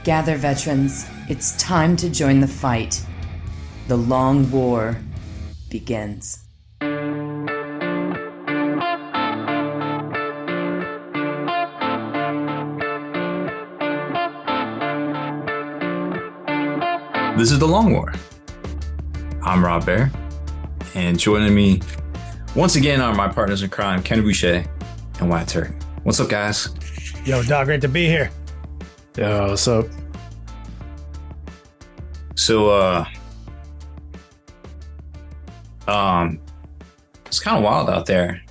Gather, veterans. It's time to join the fight. The long war begins. This is The Long War. I'm Rob Bear, and joining me once again are my partners in crime, Ken Boucher and Wyatt Turk. What's up, guys? Yo, dog, great to be here. Yo, what's up? So, it's kind of wild out there.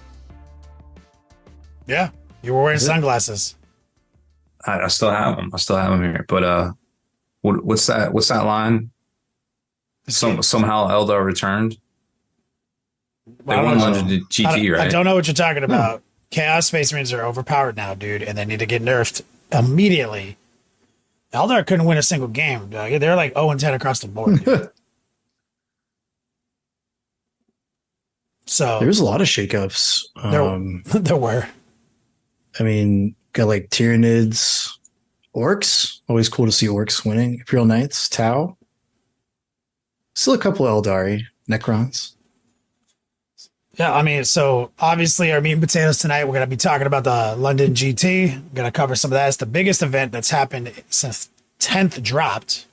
Yeah, you were wearing sunglasses. I still have them. I still have them here. But what's that? What's that line? Somehow Eldar returned. They won London GT, right? I don't know what you're talking about. Chaos Space Marines are overpowered now, dude, and they need to get nerfed immediately. Eldar couldn't win a single game, dog. They're like 0-10 across the board. So there was a lot of shakeups. There were. I mean, got like Tyranids, Orcs. Always cool to see Orcs winning. Imperial Knights, Tau. Still a couple Eldari, Necrons. Yeah, I mean, so obviously our meat and potatoes tonight, we're going to be talking about the London GT. We're going to cover some of that. It's the biggest event that's happened since 10th dropped.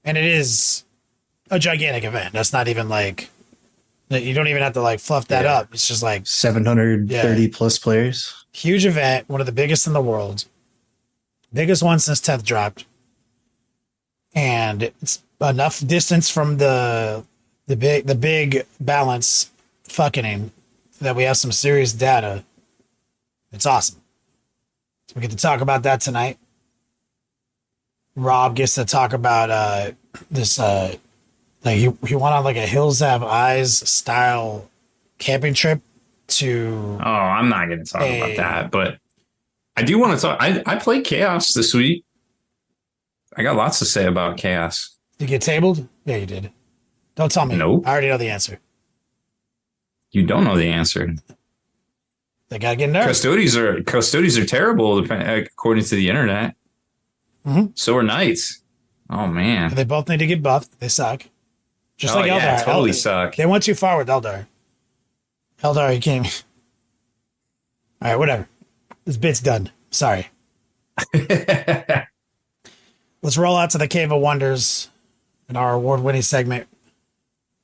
And it is a gigantic event. That's not even like, you don't even have to like fluff that up. It's just like 730 plus players. Huge event, one of the biggest in the world. Biggest one since 10th dropped. And it's enough distance from the big balance fucking that we have some serious data. It's awesome. So we get to talk about that tonight. Rob gets to talk about this like he went on like a Hills Have Eyes style camping trip to I'm not going to talk about that, but I do want to talk. I played Chaos this week. I got lots to say about Chaos. Did you get tabled? Yeah, you did. Don't tell me. Nope. I already know the answer. You don't know the answer. They gotta get nerfed. Custodes are terrible, according to the internet. Mm-hmm. So are Knights. Oh man, They both need to get buffed. They suck. Just like Eldar. Yeah, totally Eldar. suck. They went too far with Eldar. Eldar, you can't. All right, whatever. This bit's done. Sorry. Let's roll out to the Cave of Wonders in our award-winning segment,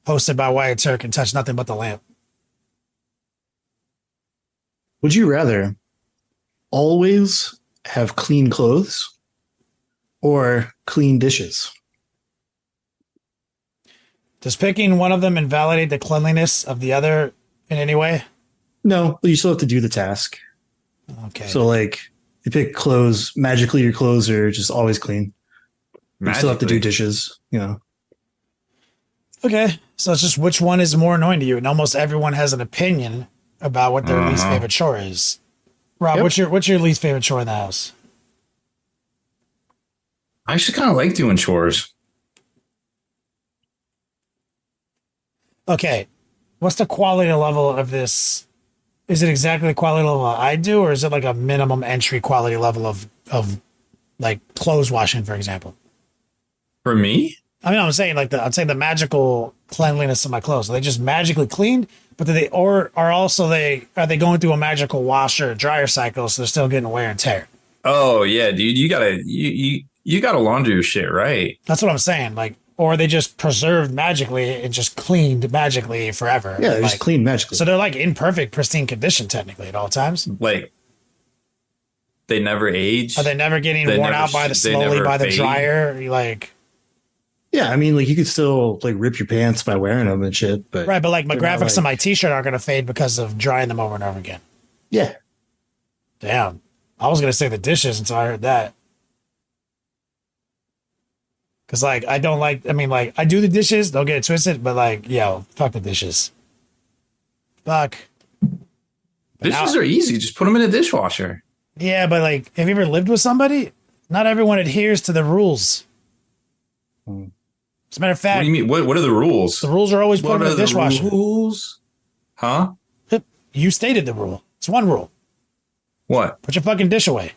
hosted by Wyatt Turk and Touch Nothing But the Lamp. Would you rather always have clean clothes or clean dishes? Does picking one of them invalidate the cleanliness of the other in any way? No, you still have to do the task. Okay. So like you pick clothes, magically your clothes are just always clean. You still have to do dishes, you know. Okay. So it's just which one is more annoying to you, and almost everyone has an opinion about what their least favorite chore is. Rob, Yep. what's your least favorite chore in the house? I actually kind of like doing chores. Okay. What's the quality level of this? Is it exactly the quality level I do, or is it like a minimum entry quality level of like clothes washing, for example? For me? I mean, I'm saying the magical cleanliness of my clothes. Are they just magically cleaned? But are they going through a magical washer dryer cycle, so they're still getting wear and tear? Oh yeah, dude, you gotta launder your shit right. That's what I'm saying. Like, or are they just preserved magically and just cleaned magically forever? Yeah, they're like, just clean magically. So they're like in perfect, pristine condition technically at all times. Like they never age. Are they never getting worn out by the dryer? Like, yeah, I mean, like you could still like rip your pants by wearing them and shit, but right. But like my graphics on like, my T-shirt aren't going to fade because of drying them over and over again. yeah, Damn, I was going to say the dishes until I heard that. Cause like I don't like. I mean, like I do the dishes. Don't get it twisted. But like, yo, fuck the dishes. Fuck. Dishes are easy. Just put them in a dishwasher. Yeah, but like, have you ever lived with somebody? Not everyone adheres to the rules. As a matter of fact, What do you mean? What are the rules? the rules are always put in the dishwasher. Rules? Huh? You stated the rule. It's one rule. What? Put your fucking dish away.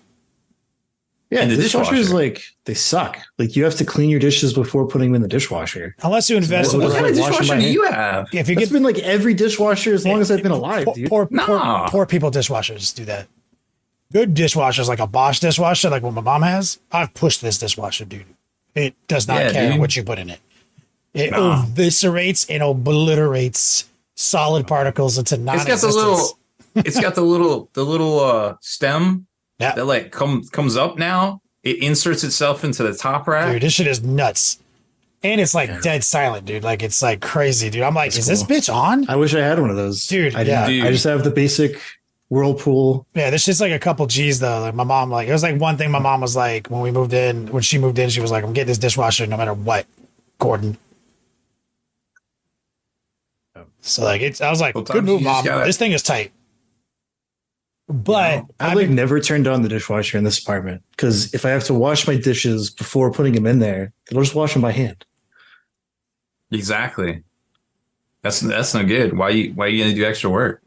Yeah, in the dishwashers dishwasher. they suck. Like you have to clean your dishes before putting them in the dishwasher. Unless you invest in What the kind right. of Wash 'em dishwasher by do hand. you have? If you That's get been like every dishwasher as long as I've been alive, dude. Nah. Poor people dishwashers do that. Good dishwashers, like a Bosch dishwasher, like what my mom has. I've pushed this dishwasher, dude. It does not Yeah, care dude. what you put in it. It Nah. eviscerates and obliterates solid particles into It's non-existence. got the little. It's got the little stem Yeah. that like comes up now. It inserts itself into the top rack. Dude, this shit is nuts. And it's like dead silent, dude. Like it's like crazy, dude. I'm like, That's is this cool. bitch on? I wish I had one of those. Dude, I do yeah. not. Dude. I just have the basic Whirlpool. Yeah, this shit's like a couple G's though. Like my mom, like it was like one thing my mom was like when she moved in, she was like, I'm getting this dishwasher no matter what, Gordon. So like I was like, Sometimes good move, you just mom. gotta- This thing is tight. But I've like never turned on the dishwasher in this apartment because if I have to wash my dishes before putting them in there, I'll just wash them by hand. Exactly. That's no good. Why you gonna do extra work?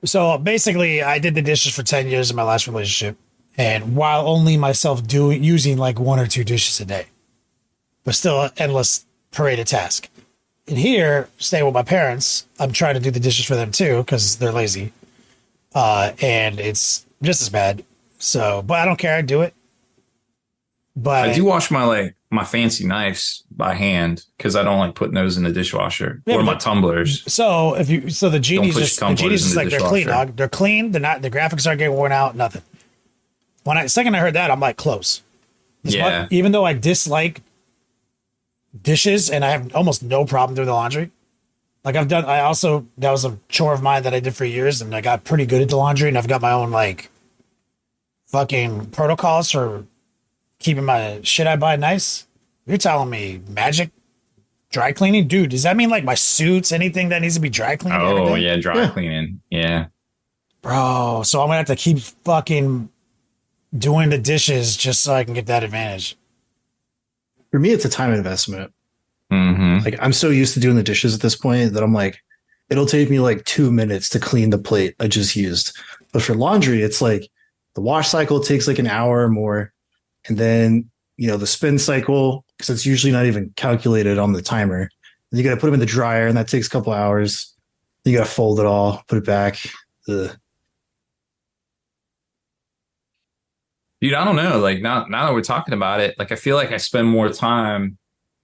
so basically I did the dishes for 10 years in my last relationship. And while only myself using like one or two dishes a day, but still an endless parade of task. And here, staying with my parents, I'm trying to do the dishes for them too because they're lazy. And it's just as bad. So, but I don't care. I do it. But I do wash my fancy knives by hand because I don't like putting those in the dishwasher Yeah, or my but- tumblers. so the genie's put just your tumblers in like the they're clean, dishwasher. dog. They're clean. They're not. The graphics aren't getting worn out. Nothing. Second I heard that, I'm like close. Yeah. Even though I dislike dishes and I have almost no problem doing the laundry. Like that was a chore of mine that I did for years and I got pretty good at the laundry and I've got my own like fucking protocols for keeping my shit I buy nice. You're telling me magic dry cleaning? Dude, does that mean like my suits, anything that needs to be dry cleaned? every Oh day? yeah, dry Yeah. cleaning. Yeah. Bro, so I'm gonna have to keep fucking doing the dishes just so I can get that advantage. For me, it's a time investment. Mm-hmm. Like I'm so used to doing the dishes at this point that I'm like, it'll take me like 2 minutes to clean the plate I just used. But for laundry, it's like the wash cycle takes like an hour or more. And then, the spin cycle, because it's usually not even calculated on the timer. You got to put them in the dryer and that takes a couple hours. You got to fold it all, put it back. Ugh. Dude, I don't know. Like now that we're talking about it, like I feel like I spend more time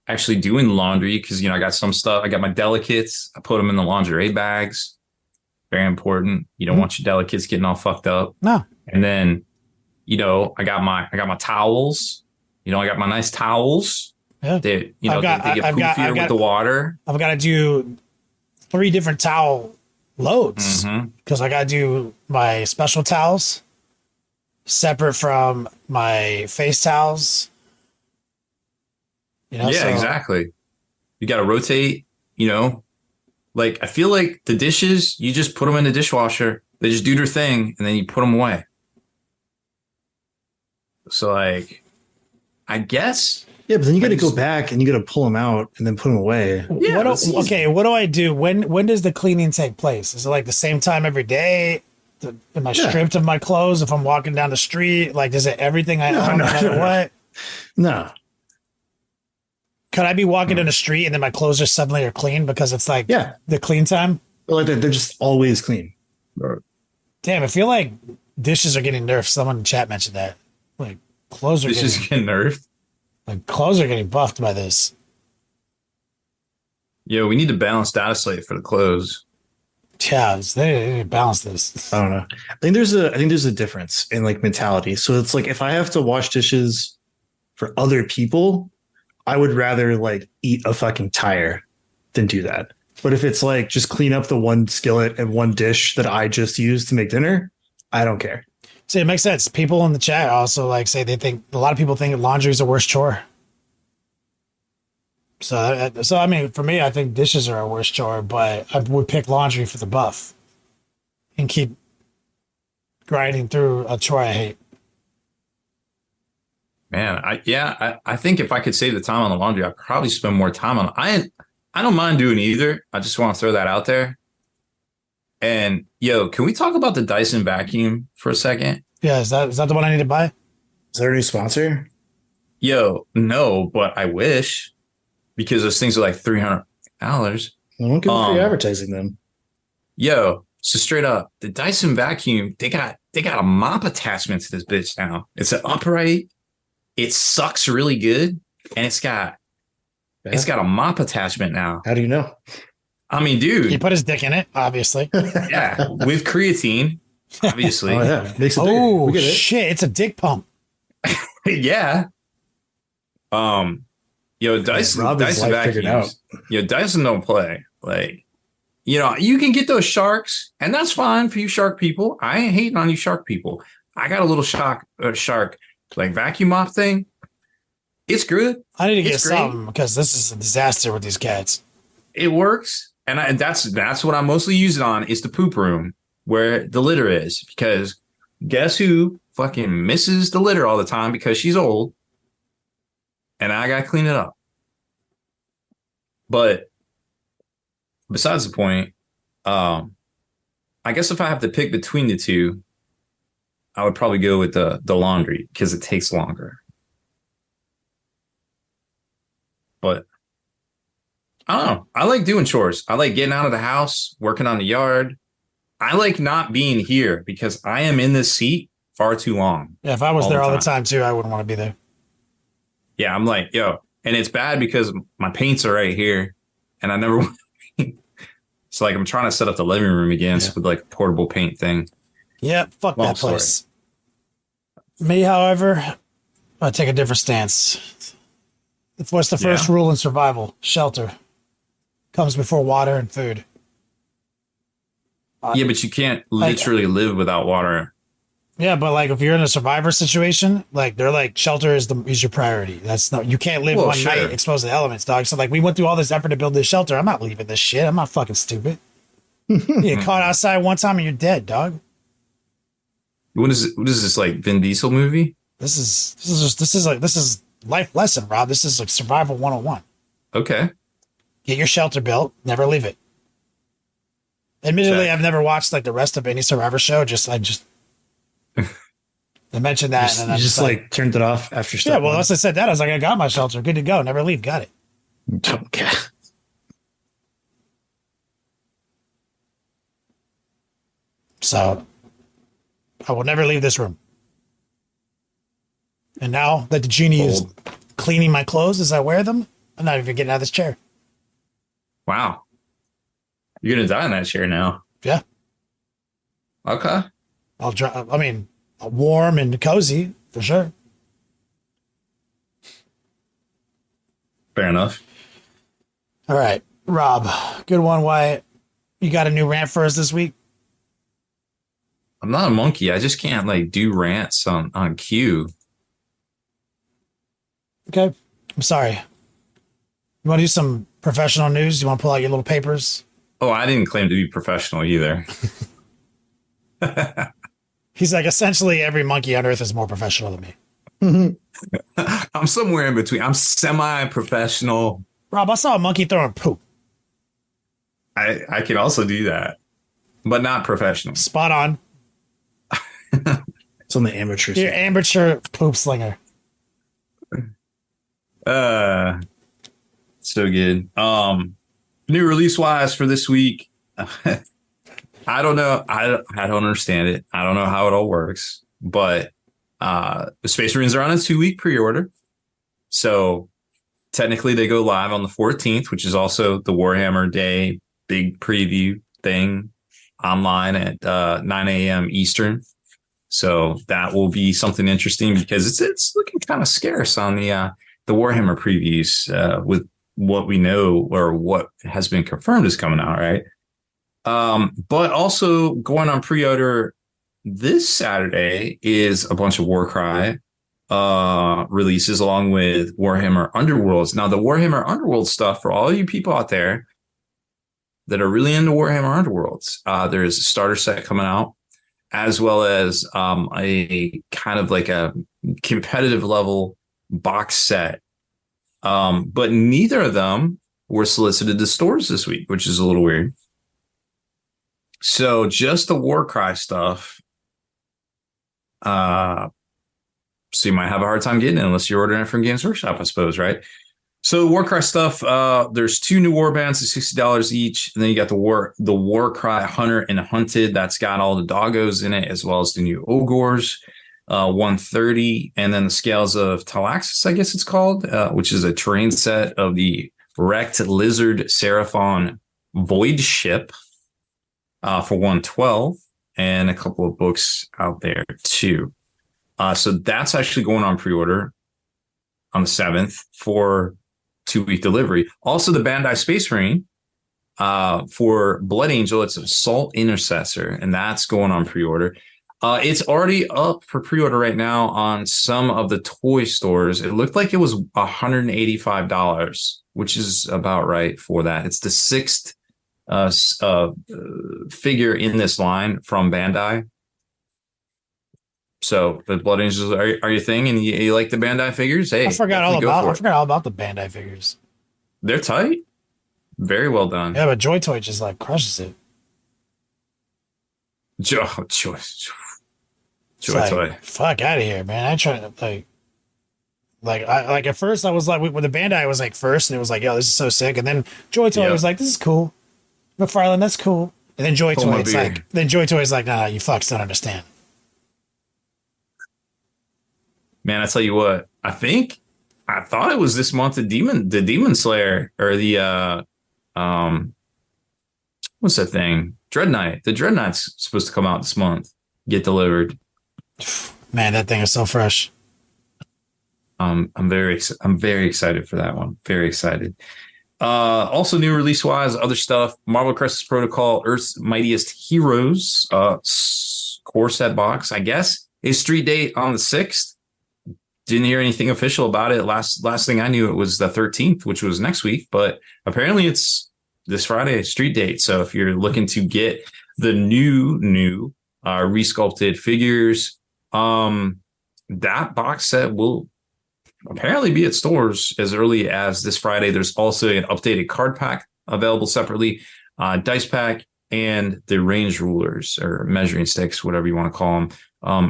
actually doing laundry because I got some stuff. I got my delicates. I put them in the lingerie bags. Very important. You don't want your delicates getting all fucked up. No. And then, I got my towels. I got my nice towels. Yeah. They, they I've got- get I've got- poofier I've got- with the water. I've got to do 3 different towel loads Mhm. because I got to do my special towels separate from my face towels. Yeah, so- exactly. You got to rotate, like I feel like the dishes, you just put them in the dishwasher. They just do their thing and then you put them away. So like, I guess. Yeah, but then you got to I go just- back and you got to pull them out and then put them away. Yeah, what that's do, easy. okay, what do I do? When does the cleaning take place? Is it like the same time every day? Am I Yeah. stripped of my clothes if I'm walking down the street? Like, is it everything I own no matter what? No. Could I be walking in the street and then my clothes are suddenly clean because it's like Yeah. the clean time? Like they're just always clean. Damn, I feel like dishes are getting nerfed. Someone in chat mentioned that. Like clothes are This is getting getting nerfed. clothes are getting buffed by this. Yeah, we need to balance data slate for the clothes. Yeah, they need to balance this. I don't know. I think there's a difference in like mentality. So it's like if I have to wash dishes for other people, I would rather like eat a fucking tire than do that. But if it's like just clean up the one skillet and one dish that I just used to make dinner, I don't care. See, it makes sense. People in the chat also like say they think a lot of people think laundry is the worst chore. So I mean, for me, I think dishes are a worse chore, but I would pick laundry for the buff and keep grinding through a chore I hate. Man, I think if I could save the time on the laundry, I'd probably spend more time on it. I don't mind doing either. I just want to throw that out there. And can we talk about the Dyson vacuum for a second? Yeah, is that the one I need to buy? Is there a new sponsor? Yo, no, but I wish, because those things are like $300. I won't give free advertising then. Yo, so straight up, the Dyson vacuum, they got a mop attachment to this bitch now. It's an upright. It sucks really good, and it's got a mop attachment now. How do you know? I mean, dude, He put his dick in it, obviously. yeah, with creatine, obviously. Oh yeah, makes it bigger. Oh We get it. shit! It's a dick pump. Yeah. Dyson Robin's life figured vacuums. Dyson don't play. Like, you can get those sharks, and that's fine for you shark people. I ain't hating on you shark people. I got a little shark like vacuum mop thing. It's good. I need to get It's great. something because this is a disaster with these cats. It works, and that's what I mostly use it on is the poop room where the litter is, because guess who fucking misses the litter all the time because she's old, and I gotta clean it up. But besides the point, I guess if I have to pick between the two, I would probably go with the laundry because it takes longer. But I don't know. I like doing chores. I like getting out of the house, working on the yard. I like not being here because I am in this seat far too long. Yeah, if I was there all the time too, I wouldn't want to be there. Yeah, I'm like, yo, and it's bad because my paints are right here, and I never. It's like I'm trying to set up the living room again with like a portable paint thing. Yeah, fuck that place. Me, however, I take a different stance. What's the first rule in survival? Shelter comes before water and food. Yeah, but you can't literally live without water. Yeah, but like if you're in a survivor situation, like they're like shelter is your priority. That's not, you can't live night exposed to the elements, dog. So like we went through all this effort to build this shelter. I'm not leaving this shit. I'm not fucking stupid. You get caught outside one time and you're dead, dog. What is this, like Vin Diesel movie? This is life lesson, Rob. This is like survival 101. Okay. Get your shelter built. Never leave it. Admittedly, Check. I've never watched like the rest of any Survivor show. I mentioned that, and then you just like turned it off after. Yeah, well, once I said that, I was like, I got my shelter, good to go. Never leave. Got it. Okay. So I will never leave this room. And now that the genie is cleaning my clothes as I wear them, I'm not even getting out of this chair. Wow. You're gonna die in that chair now. Yeah. Okay. Warm and cozy for sure. Fair enough. All right, Rob, good one. Wyatt, you got a new rant for us this week? I'm not a monkey. I just can't like do rants on cue. Okay, I'm sorry. You want to do some professional news? You want to pull out your little papers? Oh, I didn't claim to be professional either. He's like, essentially every monkey on earth is more professional than me. I'm somewhere in between. I'm semi-professional. Rob, I saw a monkey throwing poop. I can also do that, but not professional. Spot on. It's on the amateur. You're amateur poop slinger. So good. New release wise for this week. I don't know. I don't understand it. I don't know how it all works, but the Space Marines are on a 2-week pre-order. So technically they go live on the 14th, which is also the Warhammer Day big preview thing online at 9 a.m. Eastern. So that will be something interesting because it's looking kind of scarce on the Warhammer previews with what we know or what has been confirmed is coming out, right? But also going on pre-order this Saturday is a bunch of Warcry releases along with Warhammer Underworlds. Now, the Warhammer Underworld stuff, for all you people out there that are really into Warhammer Underworlds, there's a starter set coming out, as well as a kind of like a competitive level box set. But neither of them were solicited to stores this week, which is a little weird. So just the Warcry stuff So you might have a hard time getting it unless you're ordering it from Games Workshop, I suppose, right? So Warcry stuff, there's 2 new warbands at $60 each. And then you got the Warcry Hunter and Hunted. That's got all the doggos in it, as well as the new Ogres, 130. And then the Scales of Talaxis, I guess it's called, which is a terrain set of the Wrecked Lizard Seraphon Void Ship for 112. And a couple of books out there, too. So that's actually going on pre-order on the 7th for 2-week delivery. Also, the Bandai Space Marine for Blood Angel, it's Assault Intercessor, and that's going on pre-order. It's already up for pre-order right now on some of the toy stores. It looked like it was $185, which is about right for that. It's the 6th figure in this line from Bandai. So the Blood Angels are your thing, and you like the Bandai figures? Hey, I forgot all about the Bandai figures. They're tight. Very well done. Yeah, but Joy Toy just like crushes it. Joy Toy. Fuck out of here, man. I try to like at first I was like, when the Bandai was like first, and it was like, yo, this is so sick. And then Joy Toy was like, this is cool. McFarlane, that's cool. And then Joy Toy, it's like, nah, you fucks don't understand. Man, I tell you what, I thought it was this month the Demon Slayer, or the what's that thing? Dread-Knight. The Dread-Knight's supposed to come out this month, get delivered. Man, that thing is so fresh. I'm very excited for that one. Very excited. Also new release wise, other stuff. Marvel Crisis Protocol, Earth's Mightiest Heroes, core set box, I guess. A street date on the 6th. Didn't hear anything official about it. Last thing I knew, it was the 13th, which was next week, but apparently it's this Friday, street date. So if you're looking to get the new resculpted figures, that box set will apparently be at stores as early as this Friday. There's also an updated card pack available separately, dice pack, and the range rulers or measuring sticks, whatever you want to call them,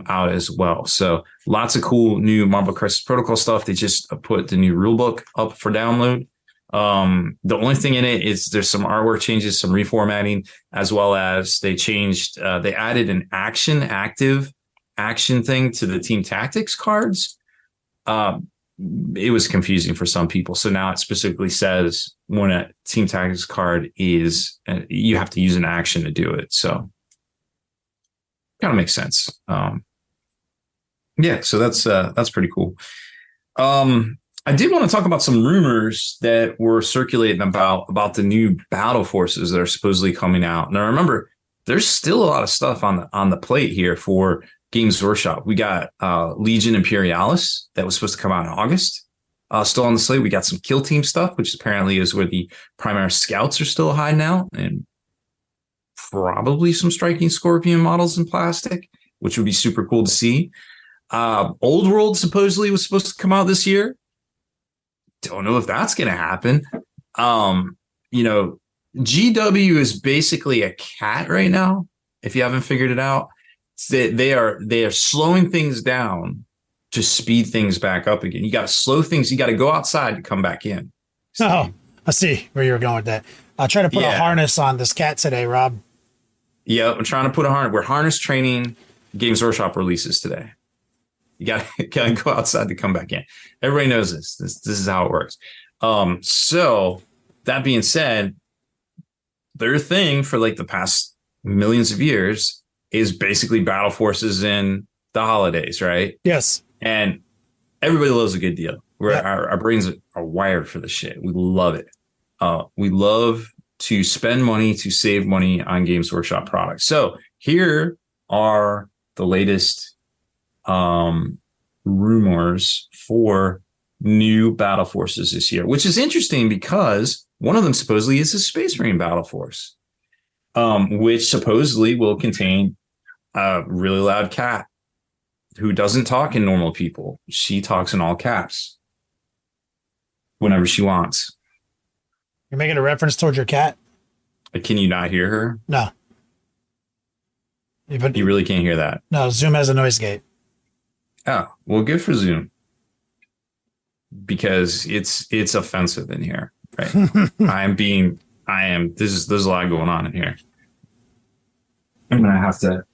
out as well. So lots of cool new Marvel Crisis Protocol stuff. They just put the new rulebook up for download. The only thing in it is there's some artwork changes, some reformatting, as well as they added an active action thing to the Team Tactics cards. It was confusing for some people. So now it specifically says when a Team Tactics card is, you have to use an action to do it. So kind of makes sense. Yeah, so that's pretty cool. I did want to talk about some rumors that were circulating about the new battle forces that are supposedly coming out. Now, remember, there's still a lot of stuff on the plate here for Games Workshop. We got Legion Imperialis that was supposed to come out in August. Still on the slate. We got some Kill Team stuff, which apparently is where the Primaris Scouts are still hiding out, and probably some Striking Scorpion models in plastic, which would be super cool to see. Old World supposedly was supposed to come out this year. Don't know if that's going to happen. GW is basically a cat right now. If you haven't figured it out, they are slowing things down to speed things back up again. You got to slow things. You got to go outside to come back in. Oh, I see where you were going with that. I'll try to put a harness on this cat today, Rob. Yeah, I'm trying to put a harness. We're harness training Games Workshop releases today. You got to go outside to come back in. Everybody knows this. This is how it works. So that being said, their thing for like the past millions of years is basically battle forces in the holidays, right? Yes. And everybody loves a good deal. Our brains are wired for the shit. We love it. We love to spend money, to save money on Games Workshop products. So here are the latest rumors for new battle forces this year, which is interesting because one of them supposedly is a Space Marine battle force, which supposedly will contain a really loud cat who doesn't talk in normal people. She talks in all caps whenever she wants. You're making a reference towards your cat? Can you not hear her? No. You really can't hear that. No, Zoom has a noise gate. Oh, well, good for Zoom because it's offensive in here, right? There's a lot going on in here. I'm gonna have to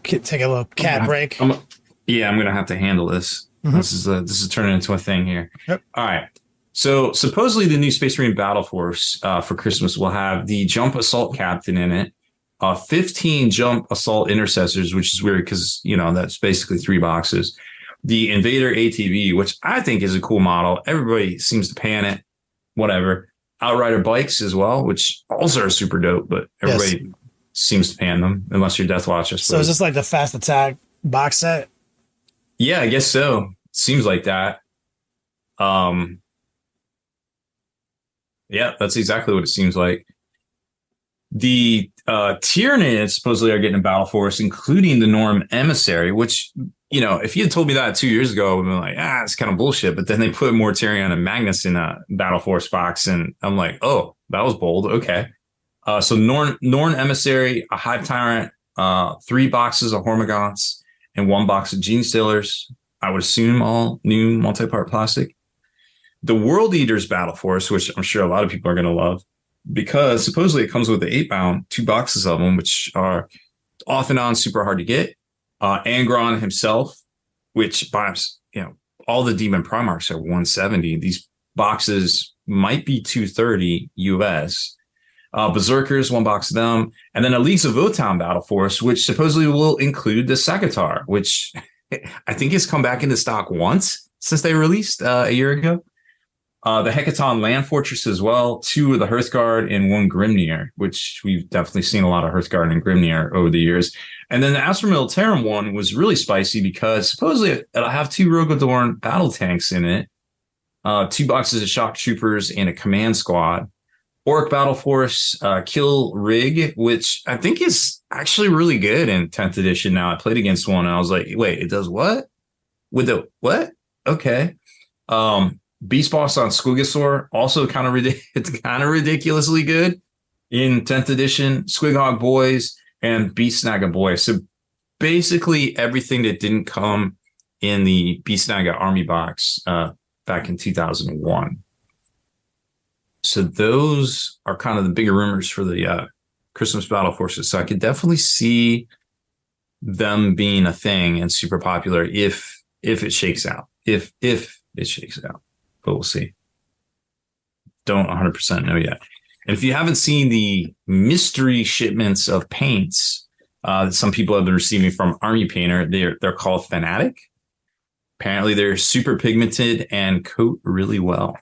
Take a little cat break. I'm gonna have to handle this. Mhm. This is turning into a thing here. Yep. All right. So supposedly the new Space Marine Battle Force for Christmas will have the Jump Assault Captain in it, 15 Jump Assault Intercessors, which is weird because that's basically 3 boxes. The Invader ATV, which I think is a cool model. Everybody seems to pan it. Whatever. Outrider bikes as well, which also are super dope, but everybody seems to pan them unless you're Death Watch. So is this like the Fast Attack box set? Yeah, I guess so. Seems like that. Yeah, that's exactly what it seems like. The Tyranids supposedly are getting a battle force, including the Norm Emissary, which, if you had told me that 2 years ago, I would have been like, it's kind of bullshit. But then they put Mortarion and Magnus in a battle force box, and I'm like, oh, that was bold. Okay. So Norn Emissary, a Hive Tyrant, 3 boxes of Hormagaunts, and 1 box of Gene Stealers. I would assume all new multi-part plastic. The World Eaters Battle Force, which I'm sure a lot of people are going to love, because supposedly it comes with the 8-bound, 2 boxes of them, which are off and on super hard to get. Angron himself, which buys, all the Demon Primarchs are 170. These boxes might be 230 US. Berserkers, 1 box of them. And then a Leagues of Votown Battle Force, which supposedly will include the Sakatar, which I think has come back into stock once since they released a year ago. The Hecaton Land Fortress as well, 2 of the Hearthguard and 1 Grimnir, which we've definitely seen a lot of Hearthguard and Grimnir over the years. And then the Astra Militarum one was really spicy because supposedly it'll have 2 Rogodorn battle tanks in it, 2 boxes of Shock Troopers and a command squad. Orc Battle Force, Kill Rig, which I think is actually really good in 10th edition now. I played against one and I was like, wait, it does what? With the what? Okay. Beast Boss on Squigosaur, also it's kind of ridiculously good in 10th edition. Squighog Boys and Beast Snaga Boys. So basically everything that didn't come in the Beast Snaga Army box back in 2001. So those are kind of the bigger rumors for the Christmas Battle Forces. So I could definitely see them being a thing and super popular if it shakes out. If it shakes out. But we'll see. Don't 100% know yet. And if you haven't seen the mystery shipments of paints that some people have been receiving from Army Painter, they're called Fanatic. Apparently they're super pigmented and coat really well.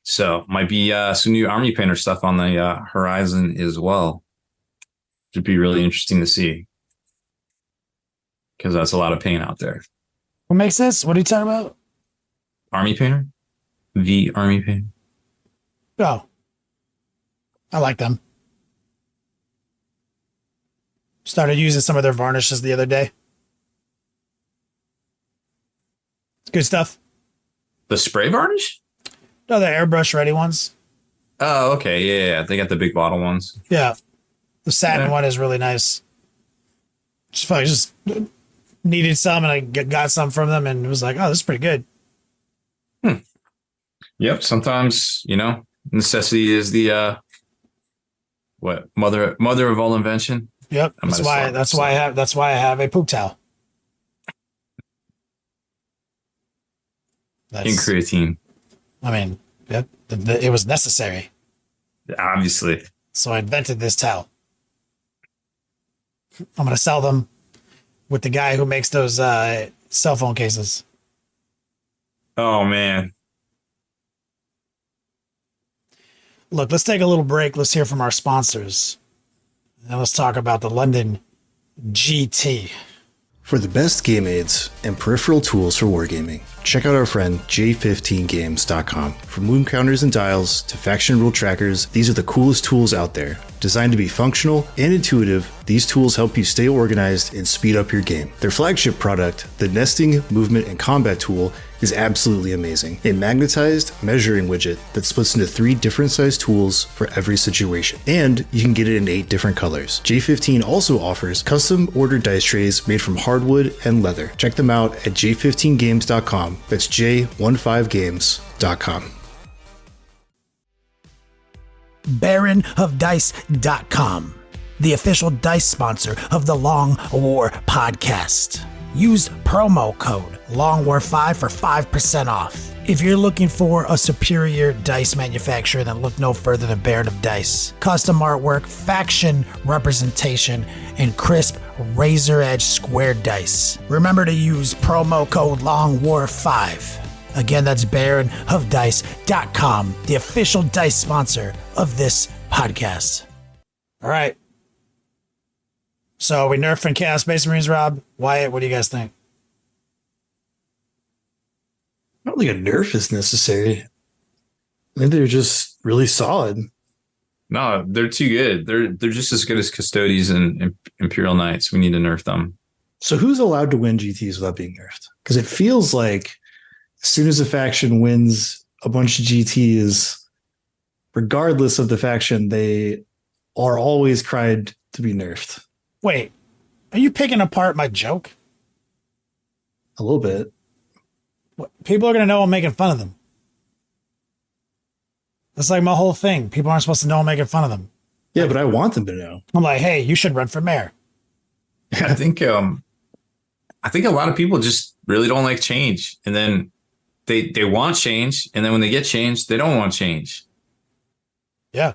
So might be some new Army Painter stuff on the horizon as well. Should be really interesting to see. Because that's a lot of paint out there. What makes this? What are you talking about? Army Painter? The Army Painter? Oh. I like them. Started using some of their varnishes the other day. It's good stuff. The spray varnish? No, the airbrush ready ones. Oh, okay. Yeah. They got the big bottle ones. Yeah. The satin one is really nice. Just needed some and I got some from them and it was like, oh, this is pretty good. Yep. Sometimes, necessity is the mother of all invention. Yep. That's why I have a poop towel. In creatine. I mean, it was necessary. Obviously. So I invented this towel. I'm going to sell them with the guy who makes those cell phone cases. Oh, man. Look, let's take a little break. Let's hear from our sponsors. And let's talk about the London GT. For the best game aids and peripheral tools for wargaming, check out our friend J15games.com. From moon counters and dials to faction rule trackers, these are the coolest tools out there. Designed to be functional and intuitive, these tools help you stay organized and speed up your game. Their flagship product, the Nesting, Movement, and Combat tool, is absolutely amazing. A magnetized measuring widget that splits into 3 different size tools for every situation. And you can get it in 8 different colors. J15 also offers custom ordered dice trays made from hardwood and leather. Check them out at j15games.com. That's j15games.com. baronofdice.com, the official dice sponsor of the Long War podcast. Use promo code LONGWAR5 for 5% off. If you're looking for a superior dice manufacturer, then look no further than Baron of Dice. Custom artwork, faction representation, and crisp razor edge square dice. Remember to use promo code LONGWAR5. Again, that's baronofdice.com, the official dice sponsor of this podcast. All right. So we nerfing Chaos Space Marines, Rob. Wyatt, what do you guys think? I don't think a nerf is necessary. I think they're just really solid. No, they're too good. They're just as good as Custodes and Imperial Knights. We need to nerf them. So who's allowed to win GTs without being nerfed? Because it feels like as soon as a faction wins a bunch of GTs, regardless of the faction, they are always cried to be nerfed. Wait, are you picking apart my joke? A little bit. What, people are going to know I'm making fun of them. That's like my whole thing. People aren't supposed to know I'm making fun of them. Yeah, but I want them to know. I'm like, hey, you should run for mayor. I think a lot of people just really don't like change, and then they want change, and then when they get change, they don't want change. Yeah,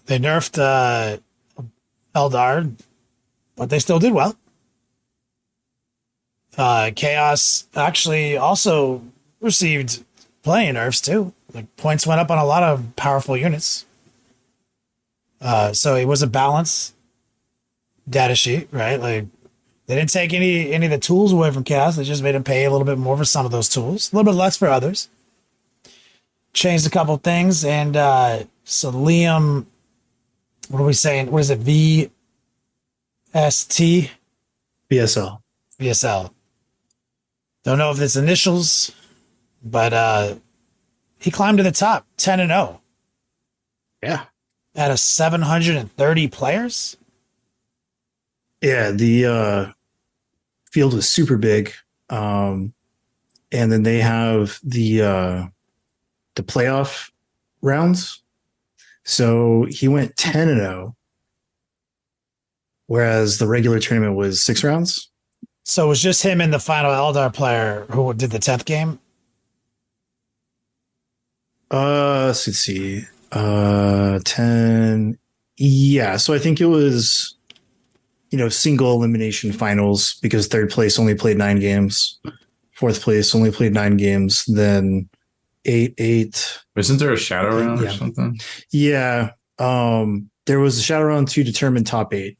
they nerfed Eldar, but they still did well. Chaos actually also received plenty of nerfs too. Like points went up on a lot of powerful units. So it was a balance data sheet, right? Like they didn't take any of the tools away from Chaos. They just made them pay a little bit more for some of those tools, a little bit less for others. Changed a couple things, and so Liam, what are we saying? What is it? VST? BSL. VSL. Don't know if it's initials, but he climbed to the top, 10-0. Yeah. Out of 730 players? Yeah, the field was super big. And then they have the playoff rounds. So he went 10-0, whereas the regular tournament was 6 rounds. So it was just him and the final Eldar player who did the 10th game? Let's see. 10. Yeah, so I think it was, single elimination finals because third place only played 9 games. Fourth place only played 9 games. Then 8. Isn't there a shadow round or something? Yeah. There was a shadow round to determine top 8.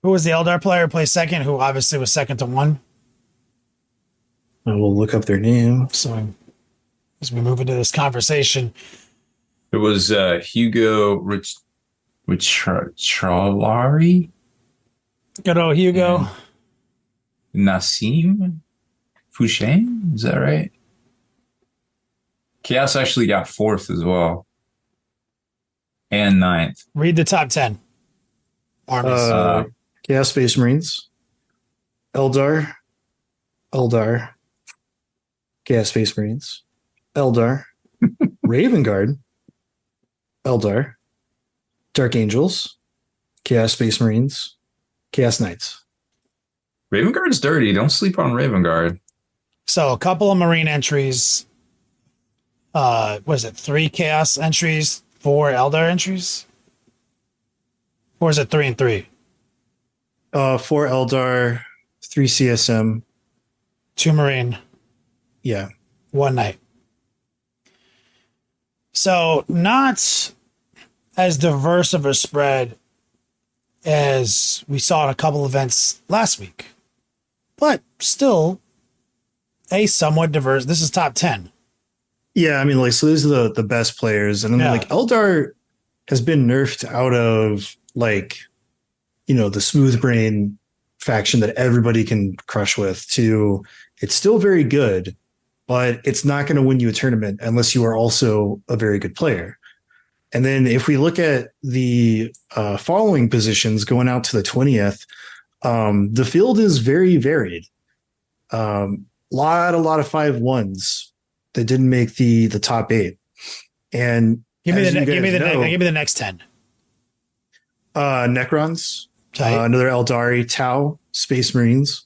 Who was the Eldar player who placed second, who obviously was second to 1? I will look up their name. So as we move into this conversation. It was Hugo Richarlari? Good old Hugo. Nassim Fouché? Is that right? Chaos actually got 4th as well. And 9th. Read the top 10 armies. Chaos Space Marines, Eldar, Chaos Space Marines, Eldar, Raven Guard, Eldar, Dark Angels, Chaos Space Marines, Chaos Knights. Raven Guard's dirty. Don't sleep on Raven Guard. So a couple of Marine entries. Was it 3 Chaos entries, 4 Eldar entries? Or is it 3 and 3? 4 Eldar, 3 CSM. 2 Marine. Yeah. 1 Knight. So not as diverse of a spread as we saw in a couple events last week, but still a somewhat diverse. This is top 10. Yeah, I mean, so these are the best players, and then Eldar has been nerfed out of like, the smooth brain faction that everybody can crush with, to it's still very good, but it's not going to win you a tournament unless you are also a very good player. And then if we look at the following positions going out to the 20th, the field is very varied. A lot of 5-1s that didn't make the top 8. And give me the next 10. Necrons, another Eldari, Tau, Space Marines,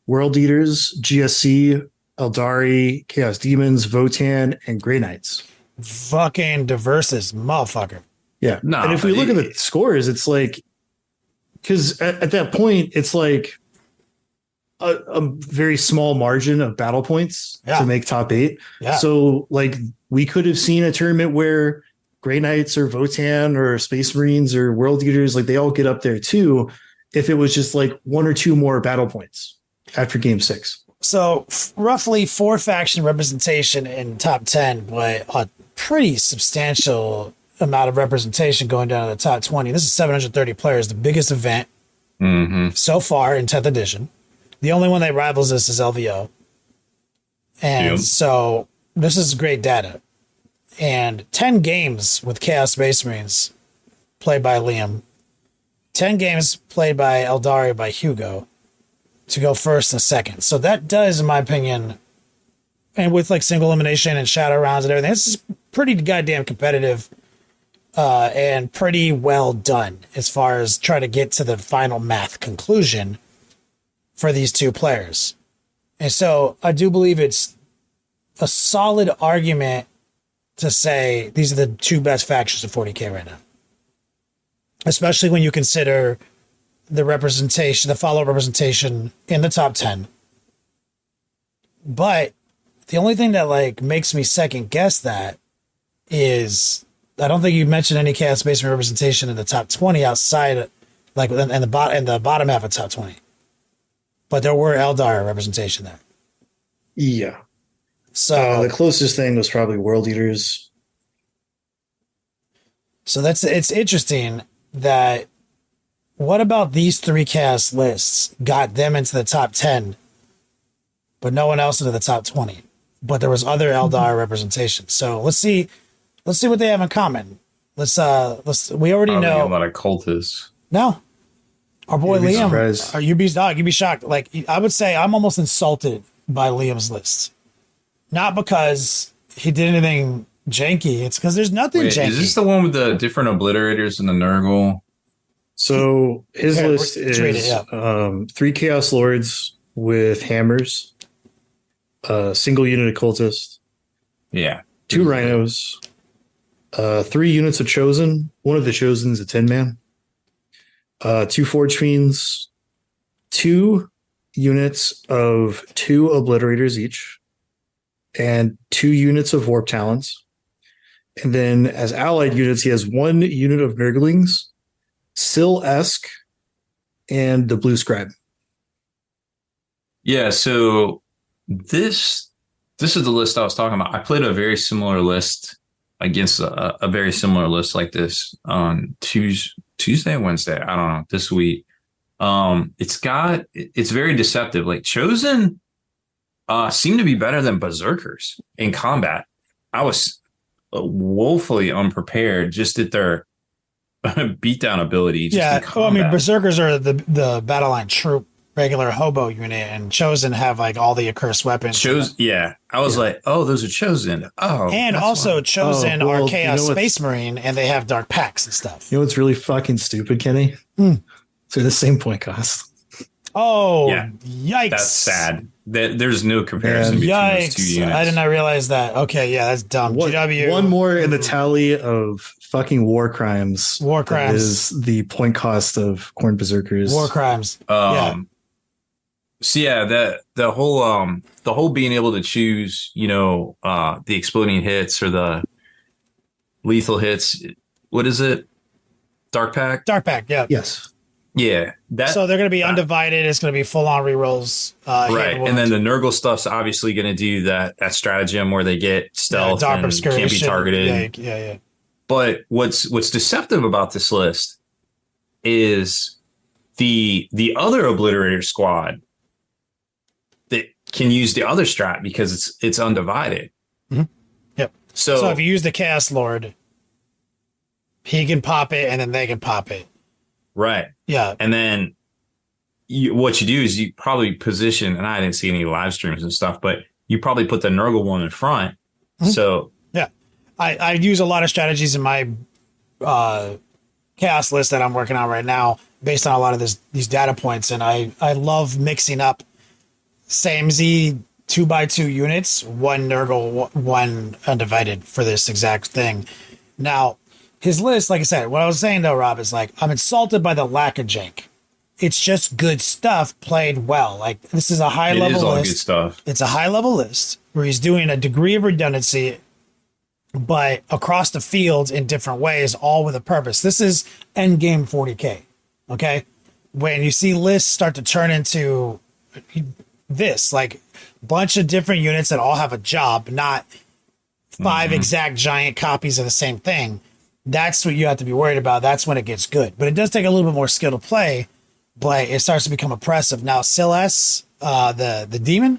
World Eaters, GSC, Eldari, Chaos Demons, Votan, and Grey Knights. Fucking diverses, motherfucker. Yeah. No, and if we look at the scores, it's like, because at that point, it's like a very small margin of battle points to make top 8. Yeah. So, like, we could have seen a tournament where Grey Knights or Votan or Space Marines or World Eaters, like, they all get up there too, if it was just like 1 or 2 more battle points after game 6. So roughly 4 faction representation in top 10, but a pretty substantial amount of representation going down to the top 20. This is 730 players, the biggest event so far in 10th edition. The only one that rivals this is LVO. And so this is great data. And 10 games with Chaos Space Marines played by Liam. 10 games played by Eldari by Hugo to go first and second. So that does, in my opinion, and with like single elimination and shadow rounds and everything, this is pretty goddamn competitive and pretty well done as far as trying to get to the final math conclusion for these 2 players. And so I do believe it's a solid argument to say these are the 2 best factions of 40K right now. Especially when you consider the representation, the follow representation in the top 10. But the only thing that like makes me second guess that is I don't think you mentioned any Chaos Space Marine representation in the top 20 outside, like in the bottom half of top 20. But there were Eldar representation there. Yeah. So the closest thing was probably World Eaters. So it's interesting that what about these 3 cast lists got them into the top 10, but no one else into the top 20. But there was other Eldar representation. So let's see what they have in common. Let's we already know a lot of cultists. No. Our boy Liam, surprised. You'd be shocked. Like, I would say I'm almost insulted by Liam's list. Not because he did anything janky. It's because there's nothing janky. Is this the one with the different obliterators and the Nurgle? So his list is 3 Chaos Lords with hammers, a single unit of cultist, 2 rhinos, 3 units of chosen. One of the chosen is a 10-man. 2 Forge Fiends, 2 units of 2 obliterators each, and 2 units of Warp Talons. And then as allied units, he has 1 unit of Nurglings, Syl-esque, and the Blue Scribe. Yeah, so this is the list I was talking about. I played a very similar list against a very similar list like this on Tuesday, Wednesday, I don't know, this week. It's very deceptive. Like, Chosen seem to be better than Berserkers in combat. I was woefully unprepared just at their beatdown ability. I mean, Berserkers are the battle line troop, regular hobo unit, and Chosen have like all the accursed weapons. I was like, oh, those are Chosen. Oh, and also Chosen are Chaos Space Marine, and they have dark packs and stuff. You know what's really fucking stupid, Kenny? They're the same point cost. Oh, yeah. Yikes. That's sad. There's no comparison between those 2 units. I did not realize that. Okay, yeah, that's dumb. GW. One more in the tally of fucking war crimes. War crimes. Is the point cost of Khorne Berserkers. War crimes. So yeah, the whole being able to choose, the exploding hits or the lethal hits. What is it? Dark Pack? Dark Pack, yeah. Yes. Yeah. So they're going to be undivided. It's going to be full on rerolls. Right. And then the Nurgle stuff's obviously going to do that stratagem where they get stealth and can't be targeted. Yeah. But what's deceptive about this list is the other Obliterator squad that can use the other strat because it's undivided. Mm-hmm. Yep. So if you use the Chaos Lord, he can pop it, and then they can pop it. Right. Yeah. And then what you do is you probably position, and I didn't see any live streams and stuff, but you probably put the Nurgle one in front. Mm-hmm. So yeah, I use a lot of strategies in my chaos list that I'm working on right now based on a lot of these data points, and I love mixing up same Z 2x2 units, one Nurgle, one undivided for this exact thing. Now, his list, like I said, what I was saying though, Rob, is like, I'm insulted by the lack of jank. It's just good stuff played well. Like, this is a high level list. It is all good stuff. It's a high level list where he's doing a degree of redundancy, but across the field in different ways, all with a purpose. This is end game 40K. Okay. When you see lists start to turn into this, like bunch of different units that all have a job, not five exact giant copies of the same thing. That's what you have to be worried about. That's when it gets good, but it does take a little bit more skill to play, but it starts to become oppressive. Now, Silas, the demon,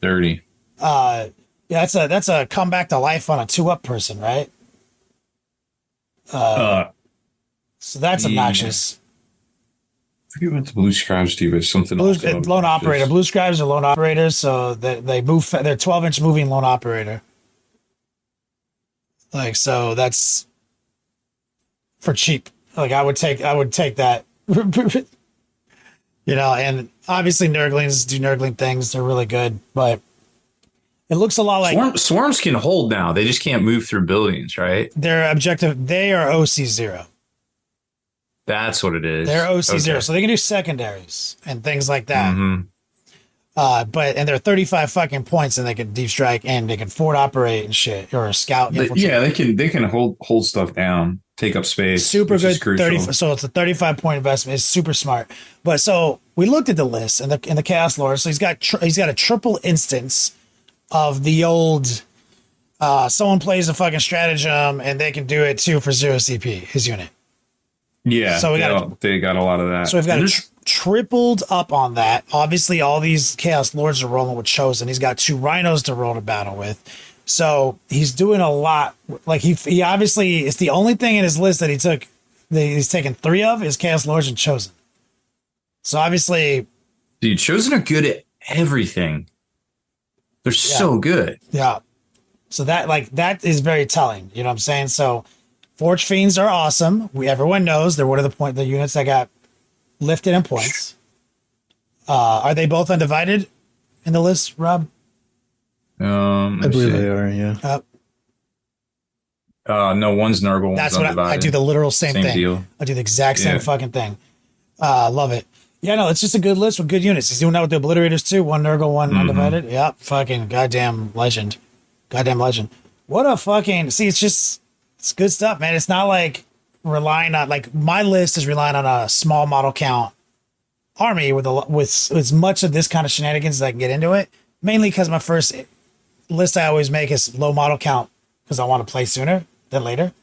dirty. Yeah, that's a comeback to life on a 2-up person, right? So that's obnoxious. I forget what the blue scribes do, but something lone operator. Blue scribes are lone operators, so they move. They're 12-inch moving lone operator. Like, so that's for cheap. Like, I would take that. You know, and obviously Nurglings do Nurgling things. They're really good, but it looks a lot like swarms can hold now. They just can't move through buildings, right? Their objective, they are OC0. That's what it is. They're OC0, okay. So they can do secondaries and things like that. Mm-hmm. And they're 35 fucking points, and they can deep strike and they can forward operate and shit, or scout. Yeah, they can hold stuff down, take up space. Super good. 30. So it's a 35 point investment. It's super smart. But so we looked at the list and the Chaos Lord. So he's got a triple instance of the old. Someone plays a fucking stratagem and they can do it too for 0 CP. His unit. Yeah, so they got a lot of that. So we've got tripled up on that. Obviously, all these Chaos Lords are rolling with Chosen. He's got 2 Rhinos to roll to battle with. So he's doing a lot. Like he obviously, it's the only thing in his list that he's taken 3 of is Chaos Lords and Chosen. So obviously, dude, Chosen are good at everything. They're so good. Yeah. So that is very telling. You know what I'm saying? So Forge Fiends are awesome. Everyone knows they're one of the units that got lifted in points. Are they both undivided in the list, Rob? I believe they are. Yeah. No, one's Nurgle. That's what I do. The literal same thing. Deal. I do the exact same fucking thing. Love it. Yeah, no, it's just a good list with good units. He's doing that with the Obliterators too. 1 Nurgle, 1 undivided. Yep. Fucking goddamn legend. What a fucking it's good stuff, man. It's not like relying on, like, my list is relying on a small model count army with as much of this kind of shenanigans as I can get into it. Mainly because my first list I always make is low model count because I want to play sooner than later.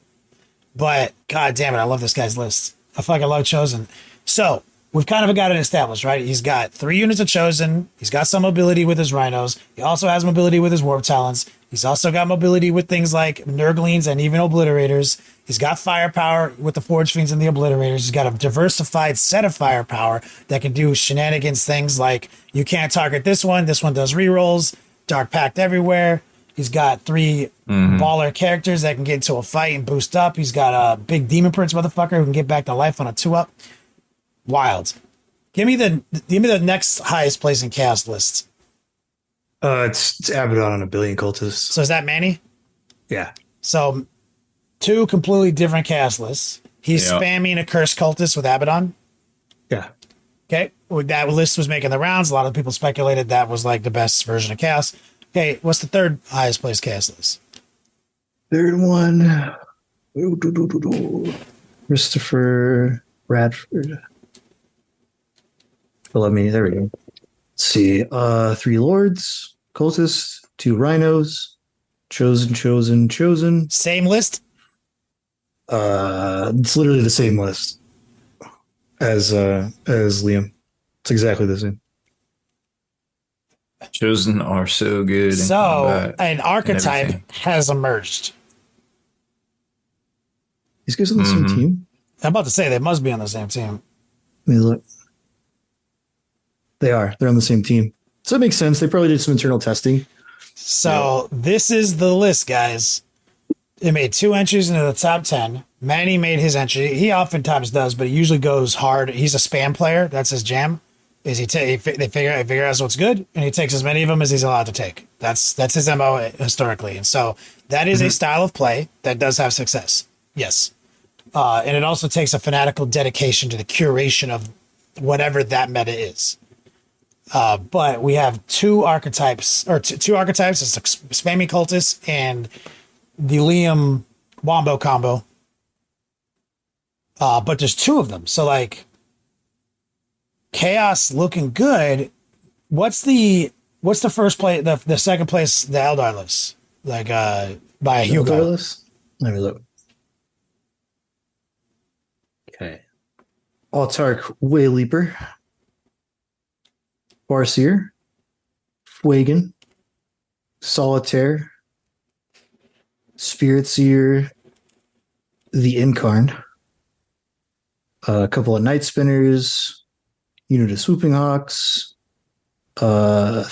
But god damn it, I love this guy's list. I fucking love Chosen. So we've kind of got it established, right? He's got 3 units of Chosen. He's got some mobility with his Rhinos. He also has mobility with his Warp Talons. He's also got mobility with things like Nurglings and even Obliterators. He's got firepower with the Forge Fiends and the Obliterators. He's got a diversified set of firepower that can do shenanigans, things like you can't target this one does rerolls, Dark Pact everywhere. He's got 3 baller characters that can get into a fight and boost up. He's got a big Demon Prince motherfucker who can get back to life on a 2-up. Wild. Give me the next highest place in Chaos list. It's Abaddon on a billion cultists. So is that Manny? Yeah. So 2 completely different Chaos lists. He's spamming a Cursed Cultist with Abaddon. Yeah. Okay. That list was making the rounds. A lot of people speculated that was like the best version of Chaos. Okay. What's the 3rd highest place Chaos list? 3rd one. Christopher Bradford. There we go. Let's see. 3 Lords, Cultists, 2 Rhinos, Chosen. Same list? It's literally the same list. as Liam. It's exactly the same. Chosen are so good. So an archetype has emerged. These guys on the same team? I'm about to say they must be on the same team. Let me look. They are. They're on the same team. So it makes sense. They probably did some internal testing. So this is the list, guys. It made 2 entries into the top 10. Manny made his entry. He oftentimes does, but he usually goes hard. He's a spam player. That's his jam. Is they figure out what's good, and he takes as many of them as he's allowed to take. That's his MO historically, and so that is a style of play that does have success. Yes, and it also takes a fanatical dedication to the curation of whatever that meta is. But we have two archetypes. It's like spammy cultist and the Liam Wombo combo. But there's 2 of them, so like. Chaos looking good. What's the first place? The second place, the Eldar list, like by Hugo. Eldar list? Let me look. Okay. Autark Wayleaper, Farseer, Fuegan, Solitaire, Spirit Seer, the Incarn, a couple of Night Spinners. Unit of Swooping Hawks, 3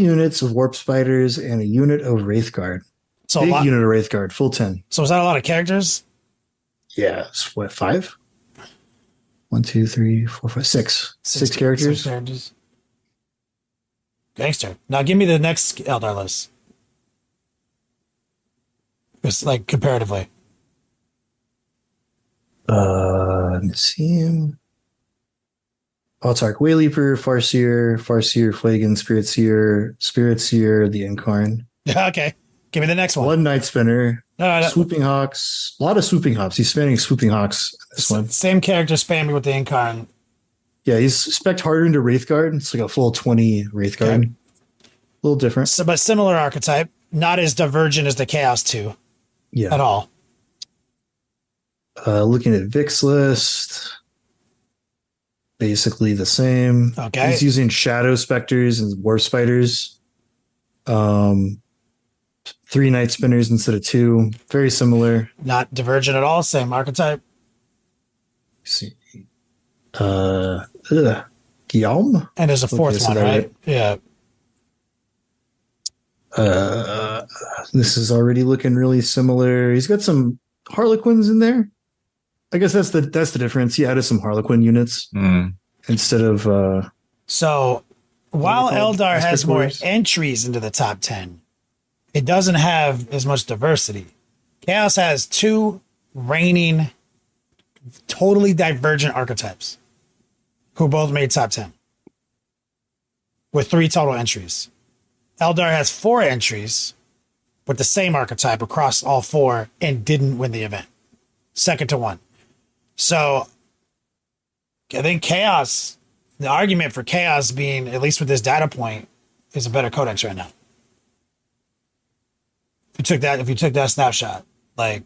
units of Warp Spiders, and a unit of Wraithguard. So big unit of Wraithguard, full 10. So is that a lot of characters? Yeah, it's what, 5? 1, 2, 3, 4, 5, 6. 6 characters. 6 characters. Gangster. Now give me the next Eldar list. It's like comparatively. Let me see. Autark Wayleaper, Farseer, Fuegan, Spirit Seer, the Incarn. Okay. Give me the next one. 1 Night Spinner. No. Swooping Hawks. A lot of Swooping Hawks. He's spamming Swooping Hawks this one. Same character spamming with the Incarn. Yeah, he's spec'd harder into Wraithguard. It's like a full 20 Wraithguard. Okay. A little different. So, but similar archetype. Not as divergent as the Chaos 2. Yeah. At all. Looking at Vic's list. Basically the same. Okay. He's using Shadow Specters and Warp Spiders. 3 Night Spinners instead of 2. Very similar. Not divergent at all. Same archetype. Let's see. Guillaume? And there's a 4th one, right? Yeah. This is already looking really similar. He's got some Harlequins in there. I guess that's the difference. He added some Harlequin units instead of. So while Eldar has more entries into the top 10, it doesn't have as much diversity. Chaos has 2 reigning, totally divergent archetypes who both made top 10 with 3 total entries. Eldar has 4 entries with the same archetype across all 4 and didn't win the event. Second to 1. So I think Chaos, the argument for Chaos being, at least with this data point, is a better codex right now. If you took that snapshot, like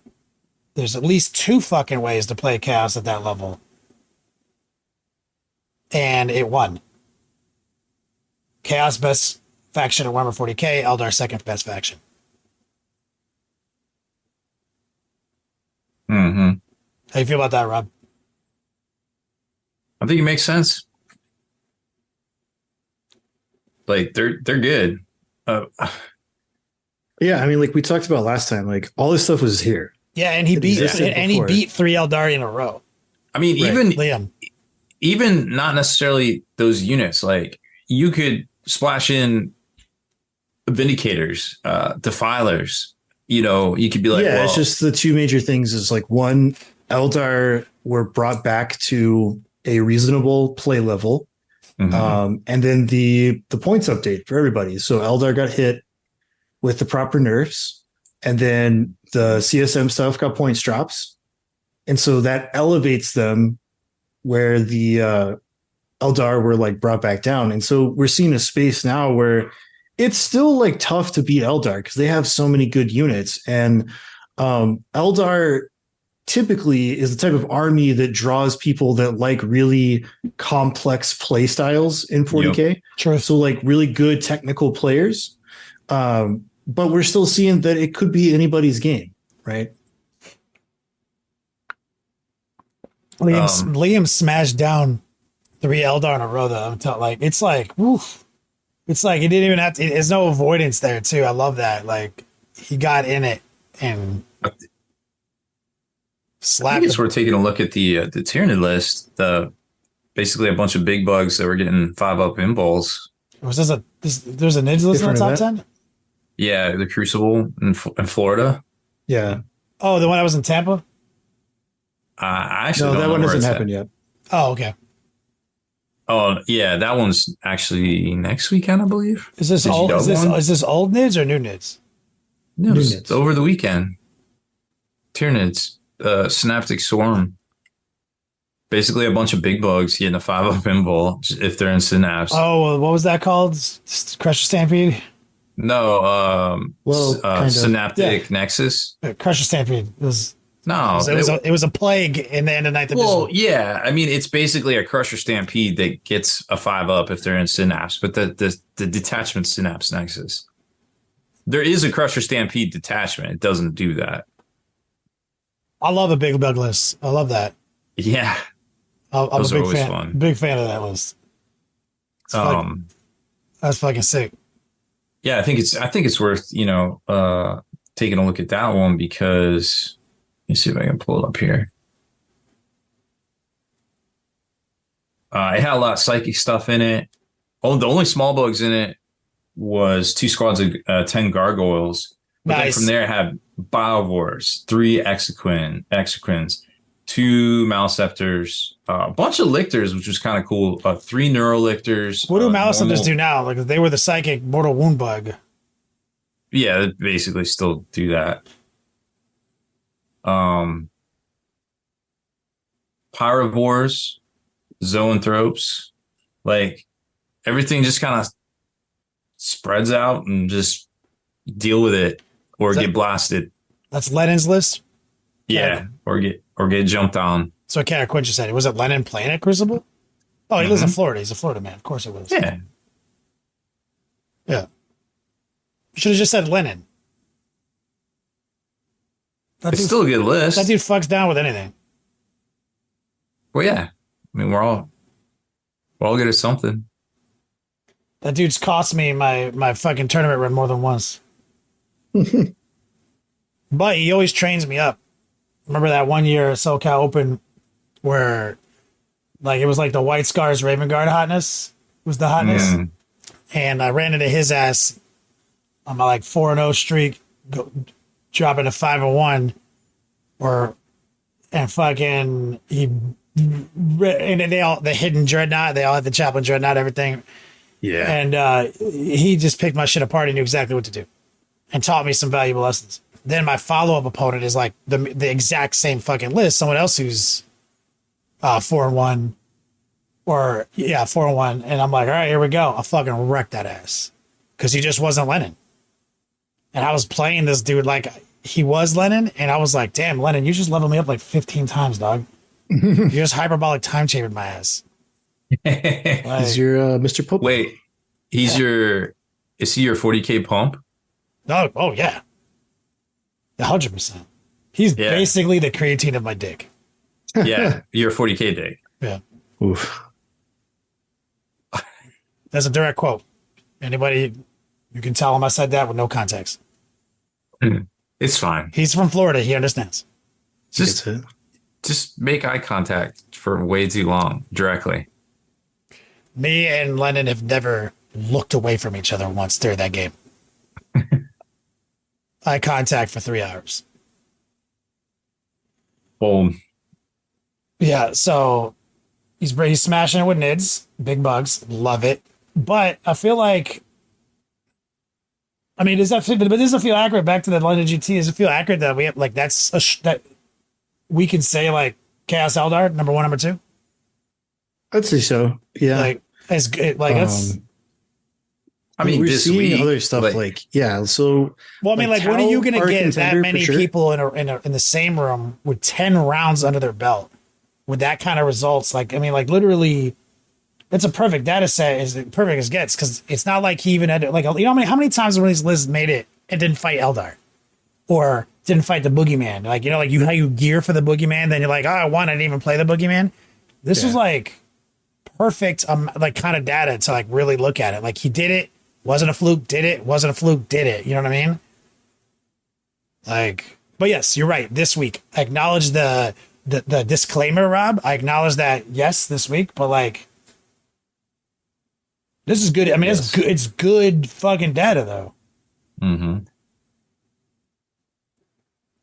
there's at least 2 fucking ways to play Chaos at that level. And it won. Chaos best faction at Warhammer 40k, Eldar second best faction. Mm-hmm. How you feel about that, Rob? I think it makes sense. Like they're good. Yeah, I mean, like we talked about last time, like all this stuff was here. Yeah, and he beat 3 Eldar in a row. I mean, Liam. Even not necessarily those units. Like you could splash in Vindicators, Defilers. You know, you could be like, it's just the 2 major things is like 1, Eldar were brought back to a reasonable play level. And then the points update for everybody. So Eldar got hit with the proper nerfs, and then the CSM stuff got points drops. And so that elevates them where the Eldar were like brought back down. And so we're seeing a space now where it's still like tough to beat Eldar because they have so many good units. And Eldar typically is the type of army that draws people that like really complex play styles in 40K. Yep. True. So like really good technical players. But we're still seeing that it could be anybody's game, right? Liam smashed down 3 Eldar in a row, though. It's like, woof. It's like he didn't even have to. There's no avoidance there, too. I love that. Like, he got in it and slapped. I guess we're taking a look at the Tyranid list. Basically a bunch of big bugs that were getting 5-up in balls. Was there's a Nids list in the top 10? Yeah, the Crucible in Florida. Yeah. Oh, the one that was in Tampa? Actually, No, that one hasn't happened yet. Oh, okay. Oh, yeah, that one's actually next weekend, I believe. Is this old Nids or new Nids? No, New it's Nids. over the weekend. Tyranids, Synaptic Swarm. Basically a bunch of big bugs getting a 5-up pinball if they're in Synapse. Oh, well, what was that called? Crusher Stampede? No, kind of. Synaptic Nexus. Crusher Stampede. No, It was a plague in the end of 9th edition. well, yeah. I mean, it's basically a Crusher Stampede that gets a 5-up if they're in Synapse, but the detachment Synapse Nexus. There is a Crusher Stampede detachment. It doesn't do that. I love a big bug list. I love that. Yeah. I'm Those a are big always fan. fun. Big fan of that list. That's fucking sick. Yeah, I think it's worth, taking a look at that one because let me see if I can pull it up here. It had a lot of psychic stuff in it. Oh, the only small bugs in it was 2 squads of 10 gargoyles. But then from there, it had Biovores, 3 exocrines, 2 Maleceptors, a bunch of lictors, which was kind of cool. 3 neurolictors. What do Maleceptors do now? Like, they were the psychic mortal wound bug. Yeah, they basically still do that. Pyrovores, Zoanthropes, like everything just kind of spreads out and just deal with it or get blasted. That's Lennon's list? Yeah, or get jumped on. So Kara Quinn just said, was it Lennon playing at Crucible? Oh, he lives in Florida. He's a Florida man. Of course it was. Yeah. Yeah. You should have just said Lennon. It's still a good list. That dude fucks down with anything. Well, yeah. I mean, we're all good at something. That dude's cost me my fucking tournament run more than once. But he always trains me up. Remember that one year at SoCal Open where like it was like the White Scars Raven Guard hotness was the hotness. And I ran into his ass on my like 4-0 streak, dropping to 5-1 and fucking and the hidden dreadnought, they all had the chaplain dreadnought, everything. Yeah. And he just picked my shit apart. He knew exactly what to do and taught me some valuable lessons. Then my follow-up opponent is like the exact same fucking list. Someone else who's 4-1 4-1. And I'm like, all right, here we go. I'll fucking wreck that ass. Because he just wasn't Lennon. And I was playing this dude like he was Lennon. And I was like, damn, Lennon, you just leveled me up like 15 times, dog. You just hyperbolic time chambered my ass. He's your Mr. Pope. Wait, is he your 40K pump? No, oh yeah. 100%. He's basically the creatine of my dick. Yeah, you're a 40K dick. Yeah. Oof. That's a direct quote. Anybody, you can tell him I said that with no context. It's fine. He's from Florida. He understands. Just make eye contact for way too long directly. Me and Lennon have never looked away from each other once during that game. Eye contact for 3 hours. Boom. Yeah, so he's smashing it with Nids, big bugs, love it. But I feel like, I mean, does it feel accurate? Back to the London GT, does it feel accurate that we have like that we can say like Chaos Eldar number 1, number 2? I'd say so. Yeah. Like it's like that's. I mean, we're this seeing week, other stuff yeah. So, Well, I mean, like, when are you going to get that many sure. people in the same room with 10 rounds under their belt with that kind of results? Like, I mean, like, literally, it's a perfect data set, is perfect as gets, because it's not like he even had to, like, you know, how many times have these lists made it and didn't fight Eldar or didn't fight the boogeyman? Like, you know, like how you gear for the boogeyman, then you're like, oh, I won, I didn't even play the boogeyman. This was like perfect, like, kind of data to like really look at it. Like, he did it. Wasn't a fluke, did it. Wasn't a fluke, did it. You know what I mean? Like, but yes, you're right. This week, I acknowledge the disclaimer, Rob. I acknowledge that, yes, this week, but like, this is good. I mean, it's good. It's good fucking data, though. Mm-hmm.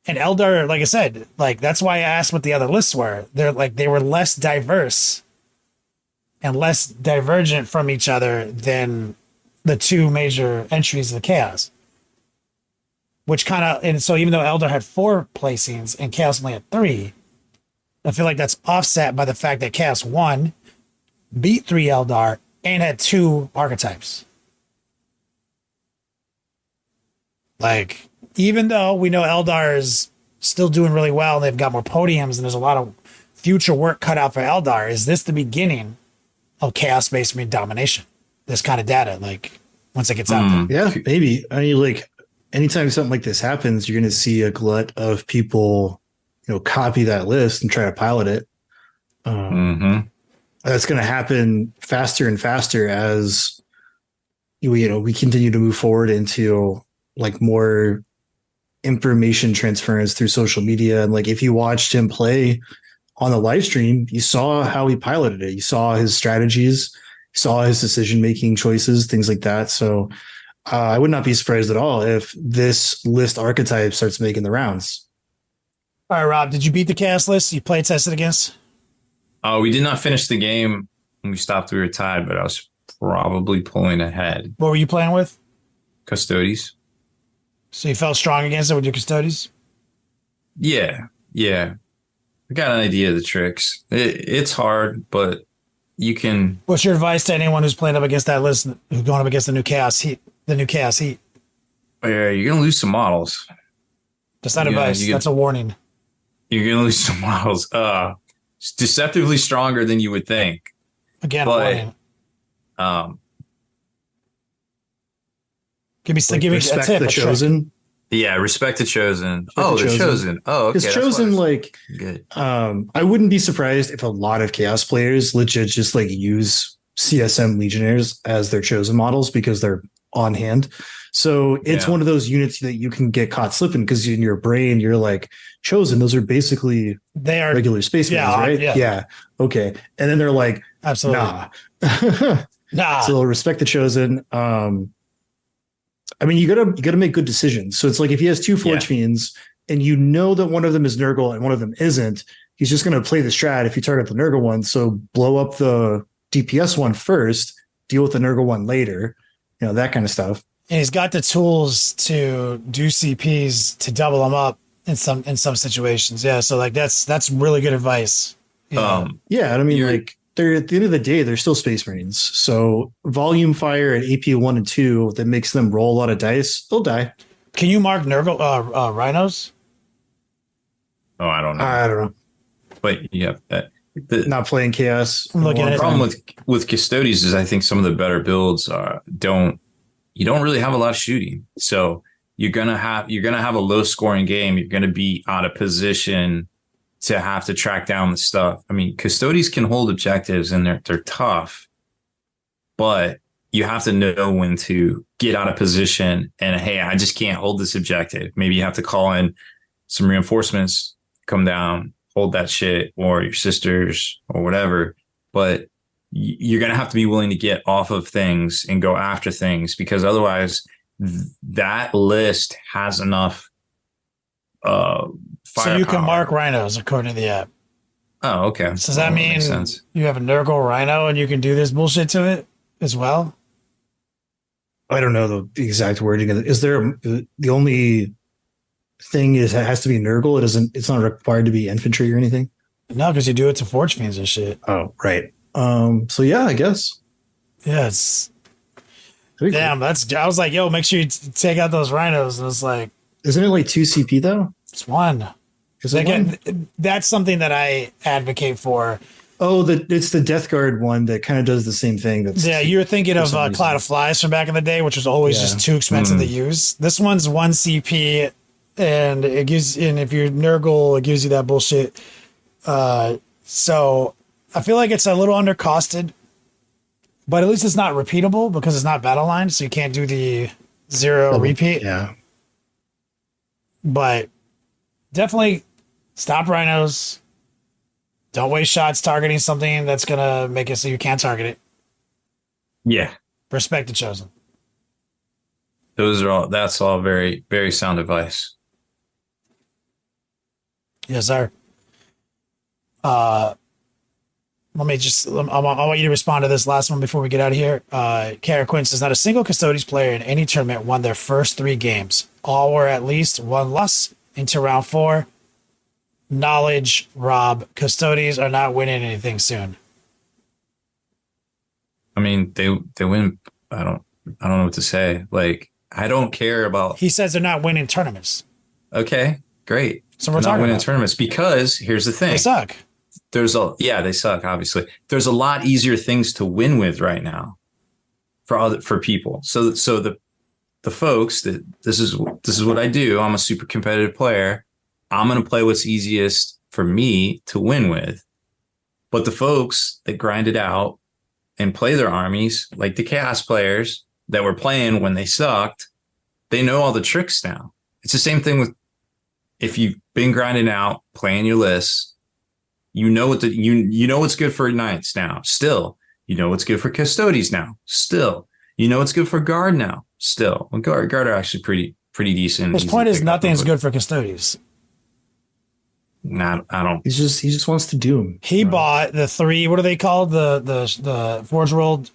And Eldar, like I said, like, that's why I asked what the other lists were. They were less diverse and less divergent from each other than the two major entries of the Chaos, which kind of, and so even though Eldar had 4 placings and Chaos only had 3, I feel like that's offset by the fact that Chaos 1 beat 3 Eldar and had 2 archetypes. Like, even though we know Eldar is still doing really well and they've got more podiums and there's a lot of future work cut out for Eldar, is this the beginning of Chaos-based domination? This kind of data, like, once it gets out there. Yeah, maybe. I mean, like, anytime something like this happens, you're going to see a glut of people, you know, copy that list and try to pilot it. That's going to happen faster and faster as we continue to move forward into like more information transference through social media. And like, if you watched him play on the live stream, you saw how he piloted it. You saw his strategies, saw his decision-making choices, things like that. So I would not be surprised at all if this list archetype starts making the rounds. All right, Rob, did you beat the Chaos list you play tested against? We did not finish the game. When we stopped, we were tied, but I was probably pulling ahead. What were you playing with? Custodes. So you felt strong against it with your Custodes? Yeah. I got an idea of the tricks. It's hard, but you can. What's your advice to anyone who's playing up against that list, who's going up against the new Chaos Heat? Yeah, you're gonna lose some models. That's not advice. That's a warning. You're gonna lose some models. It's deceptively stronger than you would think. Again, a warning. Give me a tip. The Chosen. Yeah, respect the Chosen. The Chosen. Oh, okay. Because Chosen, like, good. I wouldn't be surprised if a lot of Chaos players legit just like use CSM Legionnaires as their Chosen models because they're on hand. So it's one of those units that you can get caught slipping because in your brain you're like, Chosen, those are basically regular Space Marines, right? Yeah. Okay. And then they're like, absolutely, nah. So respect the Chosen. I mean, you gotta make good decisions. So it's like if he has 2 Forge Fiends and you know that one of them is Nurgle and one of them isn't, he's just gonna play the strat if you target the Nurgle one. So blow up the DPS one first, deal with the Nurgle one later, that kind of stuff. And he's got the tools to do CPs to double them up in some situations. Yeah, so like that's really good advice. Yeah, and I mean, like, they're at the end of the day, they're still Space Marines. So volume fire at AP 1 and 2 that makes them roll a lot of dice, they'll die. Can you mark Nurgle rhinos? Oh, I don't know. But yeah, not playing Chaos. The problem with Custodes is I think some of the better builds don't really have a lot of shooting. So you're gonna have a low scoring game. You're gonna be out of position to have to track down the stuff. I mean, Custodes can hold objectives and they're tough, but you have to know when to get out of position and, hey, I just can't hold this objective. Maybe you have to call in some reinforcements, come down, hold that shit, or your sisters or whatever. But you're going to have to be willing to get off of things and go after things, because otherwise that list has enough so you can mark rhinos according to the app. Oh, okay. So does that mean you have a Nurgle rhino and you can do this bullshit to it as well? I don't know the exact wording. Is there the only thing is it has to be Nurgle? It's not required to be infantry or anything? No, because you do it to Forge Fiends and shit. Oh, right. So yeah, I guess. Yeah, Damn, I was like, yo, make sure you take out those rhinos. And it's like, Isn't it like 2 CP though? it's one. Is it one? That's something that I advocate for. Oh, it's the Death Guard one that kind of does the same thing. Yeah, you were thinking of Cloud of Flies from back in the day, which was always just too expensive to use. This one's 1 CP, and and if you're Nurgle, it gives you that bullshit. So I feel like it's a little undercosted, but at least it's not repeatable because it's not battle line, so you can't do the 0 repeat. Yeah. But definitely stop rhinos. Don't waste shots targeting something that's going to make it so you can't target it. Yeah. Respect the chosen. That's all very, very sound advice. Yes, sir. I want you to respond to this last one before we get out of here. Kara Quinn says, not a single Custodes player in any tournament won their first 3 games. All were at least 1 loss into round 4. Knowledge, Rob, Custodes are not winning anything soon. I mean, they win. I don't know what to say. Like, I don't care about. He says they're not winning tournaments. Okay, great. So we're not talking winning about tournaments because here's the thing. They suck. They suck. Obviously, there's a lot easier things to win with right now for people. So the folks that this is what I do. I'm a super competitive player. I'm going to play what's easiest for me to win with. But the folks that grind it out and play their armies, like the chaos players that were playing when they sucked, they know all the tricks now. It's the same thing with if you've been grinding out, playing your lists, you know what's good for Knights now. Still, you know what's good for Custodes now. Still, you know what's good for Guard now. Still, well, Guard are actually pretty decent. His point is nothing's good for Custodes. I don't. He just wants to do them. He bought the 3. What are they called? The Forge World.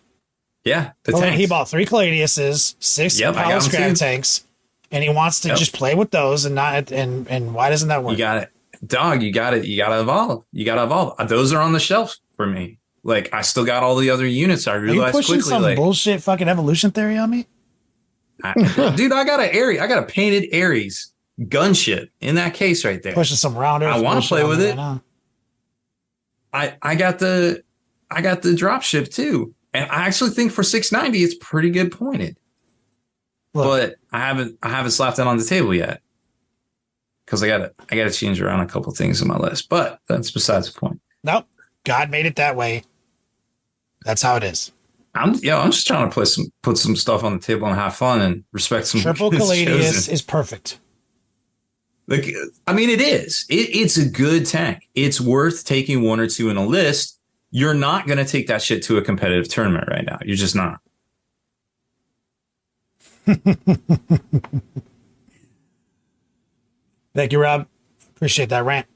Yeah, the tanks. He bought 3 Caladiuses, 6 Palace Grav tanks, and he wants to just play with those and not. And why doesn't that work? You got it, dog. You got to evolve. You got to evolve. Those are on the shelf for me. Like I still got all the other units. I realized are you pushing quickly. Some bullshit fucking evolution theory on me, dude. I got a painted Ares gunship in that case right there. Pushing some rounders. I want to play with it. Right, I got the dropship too, and I actually think for 690 it's pretty good pointed. Look, but I haven't slapped that on the table yet because I gotta change around a couple things in my list. But that's besides the point. Nope, God made it that way. That's how it is. I'm just trying to put some stuff on the table and have fun and respect some. Triple Caladius is perfect. Like, I mean, it is. It's a good tank. It's worth taking 1 or 2 in a list. You're not going to take that shit to a competitive tournament right now. You're just not. Thank you, Rob. Appreciate that rant.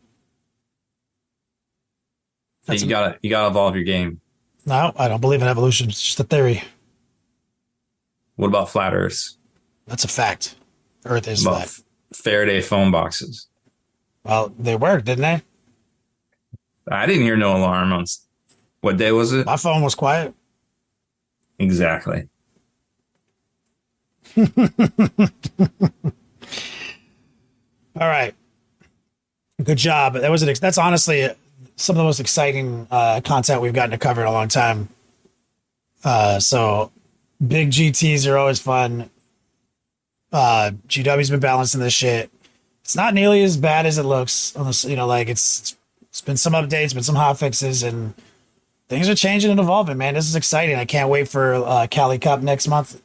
You gotta evolve your game. No, I don't believe in evolution. It's just a theory. What about flat Earths? That's a fact. Earth is flat. Faraday phone boxes. Well, they worked, didn't they? I didn't hear no alarm on what day was it? My phone was quiet. Exactly. All right. Good job. That's honestly some of the most exciting content we've gotten to cover in a long time. So big GTs are always fun. GW's been balancing this shit. It's not nearly as bad as it looks. Unless, it's been some updates, been some hot fixes, and things are changing and evolving, man. This is exciting. I can't wait for Cali Cup next month.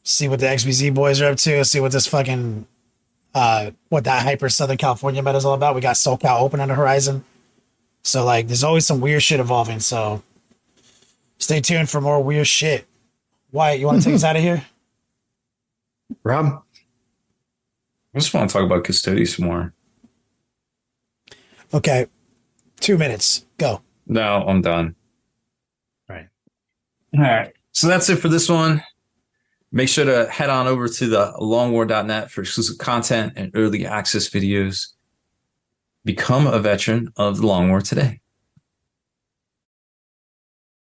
See what the XBZ boys are up to. See what this fucking what that hyper Southern California meta is all about. We got SoCal Open on the horizon. So there's always some weird shit evolving. So stay tuned for more weird shit. Wyatt, you want to take us out of here? Rob? I just want to talk about Custodes some more. Okay. 2 minutes. Go. No, I'm done. All right. So that's it for this one. Make sure to head on over to the longwar.net for exclusive content and early access videos. Become a veteran of the Long War today.